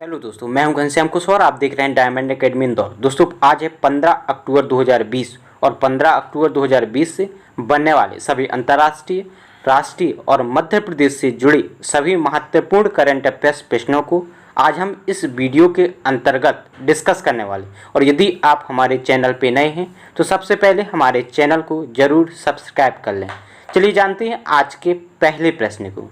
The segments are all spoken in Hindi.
हेलो दोस्तों, मैं हूं घनश्याम कुशवाहा और आप देख रहे हैं डायमंड एकेडमी इंदौर। दोस्तों आज है 15 अक्टूबर 2020 और 15 अक्टूबर 2020 से बनने वाले सभी अंतर्राष्ट्रीय, राष्ट्रीय और मध्य प्रदेश से जुड़ी सभी महत्वपूर्ण करंट अफेयर्स प्रश्नों को आज हम इस वीडियो के अंतर्गत डिस्कस करने वाले। और यदि आप हमारे चैनल पे नए हैं तो सबसे पहले हमारे चैनल को जरूर सब्सक्राइब कर लें। चलिए जानते हैं आज के पहले प्रश्न को।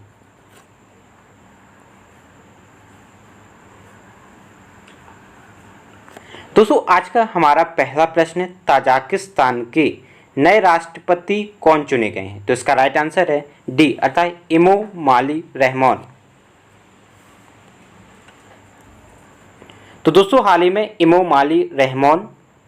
दोस्तों आज का हमारा पहला प्रश्न है, ताजिकिस्तान के नए राष्ट्रपति कौन चुने गए हैं? तो इसका राइट आंसर है डी अर्थात इमोमाली रहमान। तो दोस्तों हाल ही में इमोमाली रहमान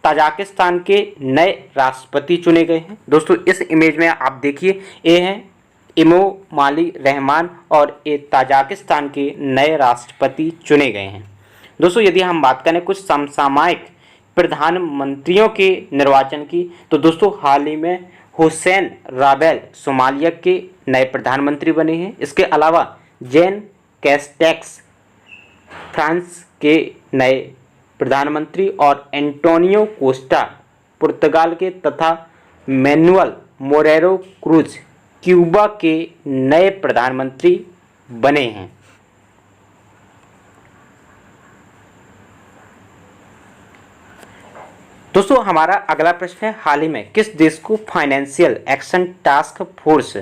ताजिकिस्तान के नए राष्ट्रपति चुने गए हैं। दोस्तों इस इमेज में आप देखिए, ये हैं इमोमाली रहमान और ये ताजिकिस्तान के नए राष्ट्रपति चुने गए हैं। दोस्तों यदि हम बात करें कुछ समसामयिक प्रधानमंत्रियों के निर्वाचन की, तो दोस्तों हाल ही में हुसैन राबेल सोमालिया के नए प्रधानमंत्री बने हैं। इसके अलावा जेन कैस्टेक्स फ्रांस के नए प्रधानमंत्री और एंटोनियो कोस्टा पुर्तगाल के तथा मैनुअल मोरेरो क्रूज क्यूबा के नए प्रधानमंत्री बने हैं। दोस्तों हमारा अगला प्रश्न है, हाल ही में किस देश को financial action task force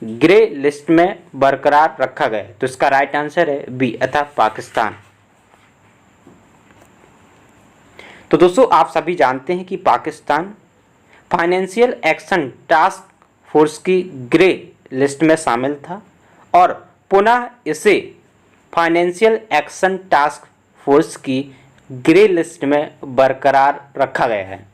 grey list में बरकरार रखा गया? तो इसका राइट आंसर है बी अर्थात पाकिस्तान। तो दोस्तों आप सभी जानते हैं कि Pakistan financial action task force की ग्रे लिस्ट में शामिल था और पुनः इसे फाइनेंशियल एक्शन टास्क फोर्स की ग्रे लिस्ट में बरकरार रखा गया है।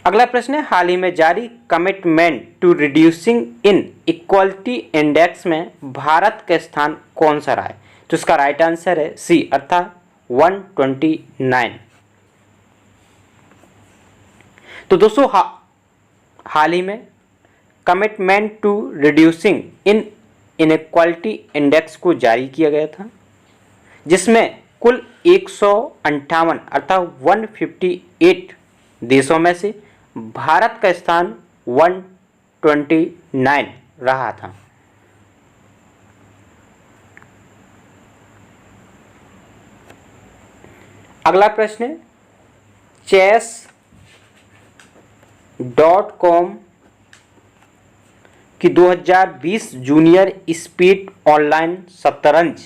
अगला प्रश्न है, हाल ही में जारी commitment to reducing inequality index में भारत का स्थान कौन सा रहा है? तो इसका राइट आंसर है सी अर्थात 129। तो दोस्तों हाल ही में commitment to reducing in inequality index को जारी किया गया था, जिसमें कुल 158 अर्थात 158 देशों में से भारत का स्थान 129 रहा था। अगला प्रश्न है, chess.com कि 2020 जूनियर स्पीड ऑनलाइन शतरंज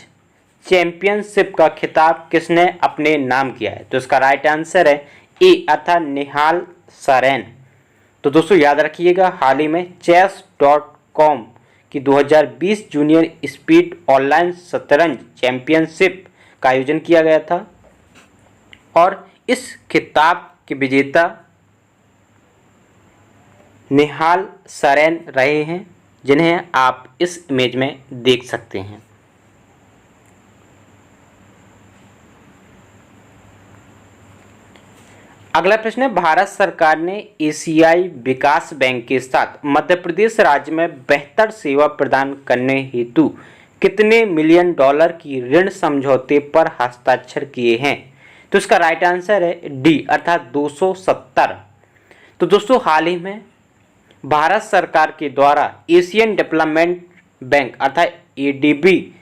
चैंपियनशिप का खिताब किसने अपने नाम किया है? तो इसका राइट आंसर है ए अर्थात निहाल सरेन। तो दोस्तों याद रखिएगा, हाल ही में chess.com कि 2020 जूनियर स्पीड ऑनलाइन शतरंज चैंपियनशिप का आयोजन किया गया था और इस खिताब के विजेता निहाल सरेन रहे हैं, जिन्हें आप इस इमेज में देख सकते हैं। अगला प्रश्न है, भारत सरकार ने एशियाई विकास बैंक के साथ मध्य प्रदेश राज्य में बेहतर सेवा प्रदान करने हेतु कितने मिलियन डॉलर की ऋण समझौते पर हस्ताक्षर किए हैं? तो इसका राइट आंसर है डी अर्थात 270। तो दोस्तों हाल ही में भारत सरकार के द्वारा एशियन डेवलपमेंट बैंक अर्थात एडीबी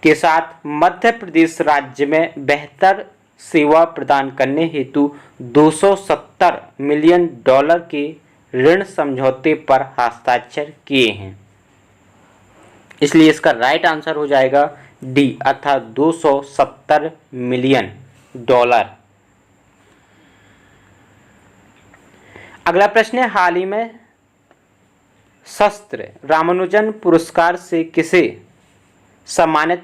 के साथ मध्य प्रदेश राज्य में बेहतर सेवा प्रदान करने हेतु 270 मिलियन डॉलर के ऋण समझौते पर हस्ताक्षर किए हैं। इसलिए इसका राइट आंसर हो जाएगा डी अर्थात 270 मिलियन डॉलर। अगला प्रश्न है, हाल ही में शस्त्र रामानुजन पुरस्कार से किसे सम्मानित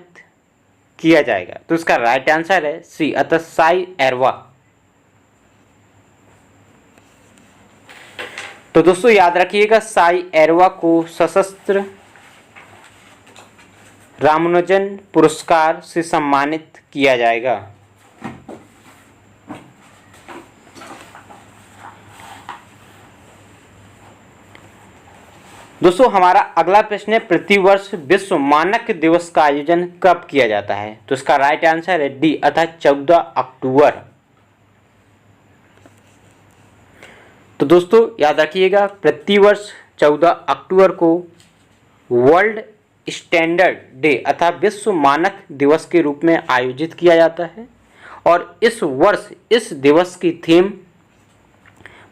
किया जाएगा? तो इसका राइट आंसर है सी अर्थात साई एरवा। तो दोस्तों याद रखिएगा, साई एरवा को सशस्त्र रामानुजन पुरस्कार से सम्मानित किया जाएगा। दोस्तों हमारा अगला प्रश्न है, प्रतिवर्ष विश्व मानक दिवस का आयोजन कब किया जाता है? तो इसका राइट आंसर है डी अर्थात 14 अक्टूबर। तो दोस्तों याद रखिएगा, प्रतिवर्ष 14 अक्टूबर को वर्ल्ड स्टैंडर्ड डे अर्थात विश्व मानक दिवस के रूप में आयोजित किया जाता है। और इस वर्ष इस दिवस की theme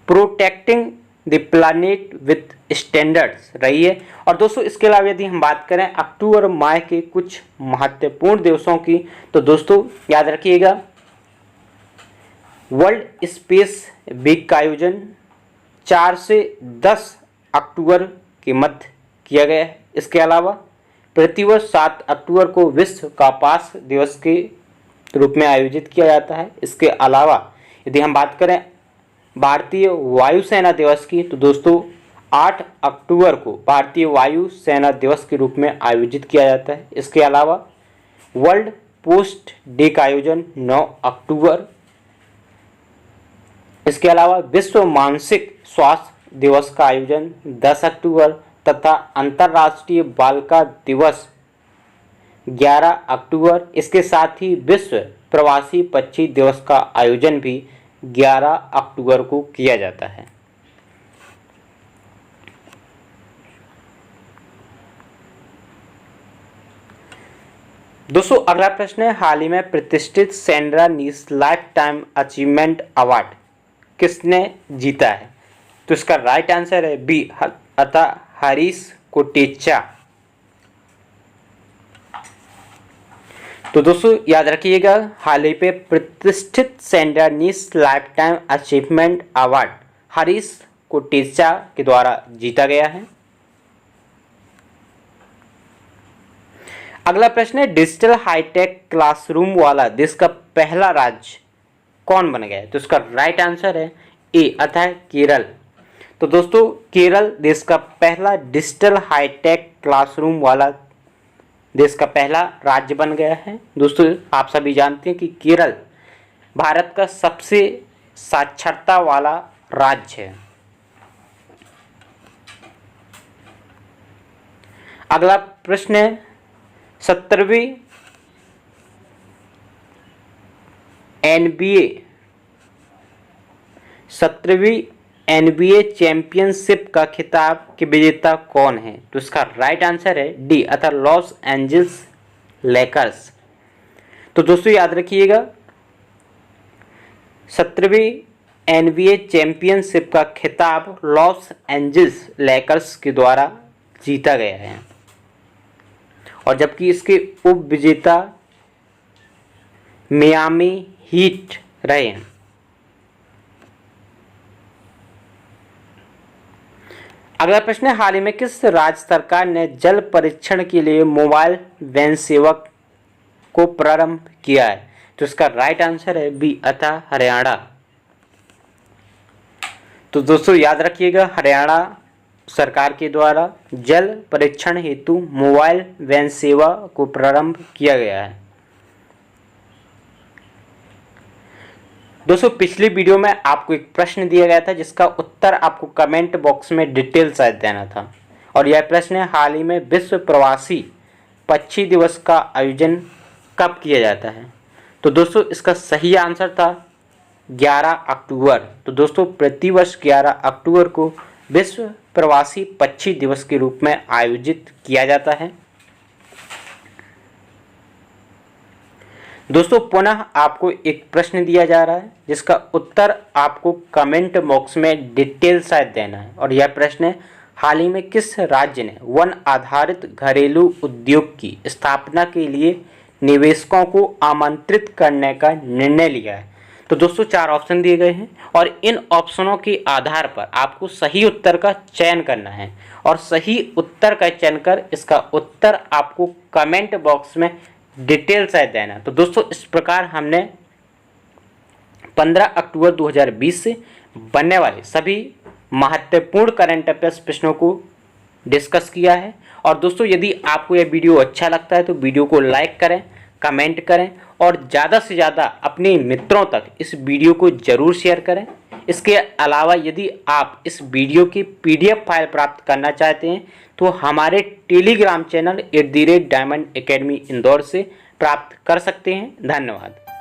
protecting the planet with standards रही है। और दोस्तों इसके अलावा यदि हम बात करें अक्टूबर माह के कुछ महत्वपूर्ण दिवसों की, तो दोस्तों याद रखिएगा, वर्ल्ड स्पेस वीक का आयोजन 4 से 10 अक्टूबर के मध्य किया गया है। इसके अलावा प्रतिवर्ष 7 अक्टूबर को विश्व कपास दिवस के रूप में आयोजित किया जाता है। इसके अलावा यदि हम बात करें भारतीय वायुसेना दिवस की, तो दोस्तों 8 अक्टूबर को भारतीय वायुसेना दिवस के रूप में आयोजित किया जाता है। इसके अलावा वर्ल्ड पोस्ट डे का आयोजन 9 अक्टूबर। इसके अलावा विश्व मानसिक स्वास्थ्य दिवस का आयोजन 10 अक्टूबर तथा अंतर्राष्ट्रीय बालिका दिवस 11 अक्टूबर। इसके साथ ही विश्व प्रवासी पक्षी दिवस का आयोजन भी 11 अक्टूबर को किया जाता है। दोस्तों अगला प्रश्न है, हाल ही में प्रतिष्ठित सेंड्रा नीश लाइफ टाइम अचीवमेंट अवार्ड किसने जीता है? तो इसका राइट आंसर है बी अर्थात हरीश कोटेचा। तो दोस्तों याद रखिएगा, हाल ही पे प्रतिष्ठित सेंड्रा नीश lifetime achievement award Harish Kotecha के द्वारा जीता गया है। अगला प्रश्न है, डिजिटल हाईटेक क्लासरूम वाला देश का पहला राज्य कौन बन गया है? तो इसका राइट आंसर है ए अर्थात केरल। तो दोस्तों केरल देश का पहला डिजिटल हाईटेक क्लासरूम वाला देश का पहला राज्य बन गया है। दोस्तों आप सभी जानते हैं कि केरल भारत का सबसे साक्षरता वाला राज्य है। अगला प्रश्न है, 17वीं NBA चैंपियनशिप का खिताब के विजेता कौन है? तो इसका राइट आंसर है डी अर्थात लॉस एंजल्स लेकर्स। तो दोस्तों याद रखिएगा, 17वीं NBA चैंपियनशिप का खिताब लॉस एंजल्स लेकर्स के द्वारा जीता गया है। और जबकि इसके उप विजेता मियामी हीट रहे हैं। अगला प्रश्न है, हाल ही में किस राज्य सरकार ने जल परीक्षण के लिए मोबाइल वैन सेवक को प्रारंभ किया है? तो इसका राइट आंसर है बी अर्थात हरियाणा। तो दोस्तों याद रखिएगा, हरियाणा सरकार के द्वारा जल परीक्षण हेतु मोबाइल वैन सेवा को प्रारंभ किया गया है। दोस्तों पिछली वीडियो में आपको एक प्रश्न दिया गया था जिसका उत्तर आपको कमेंट बॉक्स में डिटेल शायद देना था। और यह प्रश्न है, हाल ही में विश्व प्रवासी पक्षी दिवस का आयोजन कब किया जाता है? तो दोस्तों इसका सही आंसर था 11 अक्टूबर। तो दोस्तों प्रतिवर्ष 11 अक्टूबर को विश्व प्रवासी पक्षी दिवस के रूप में आयोजित किया जाता है। दोस्तों पुनः आपको एक प्रश्न दिया जा रहा है जिसका उत्तर आपको कमेंट बॉक्स में डिटेल शायद देना है। और यह प्रश्न है, हाल ही में किस राज्य ने वन आधारित घरेलू उद्योग की स्थापना के लिए निवेशकों को आमंत्रित करने का निर्णय लिया है? तो दोस्तों 4 ऑप्शन दिए गए हैं और इन ऑप्शनों के आधार पर आपको सही उत्तर का चयन करना है। और सही उत्तर का चयन कर इसका उत्तर आपको कमेंट बॉक्स में डिटेल से देना। तो दोस्तों इस प्रकार हमने 15 अक्टूबर 2020 से बनने वाले सभी महत्वपूर्ण करंट अफेयर्स प्रश्नों को डिस्कस किया है। और दोस्तों यदि आपको यह वीडियो अच्छा लगता है तो वीडियो को लाइक करें, कमेंट करें और ज़्यादा से ज़्यादा अपने मित्रों तक इस वीडियो को ज़रूर शेयर करें। इसके अलावा यदि आप इस वीडियो की PDF फाइल प्राप्त करना चाहते हैं तो हमारे Telegram channel @diamond academy Indore से प्राप्त कर सकते हैं। धन्यवाद।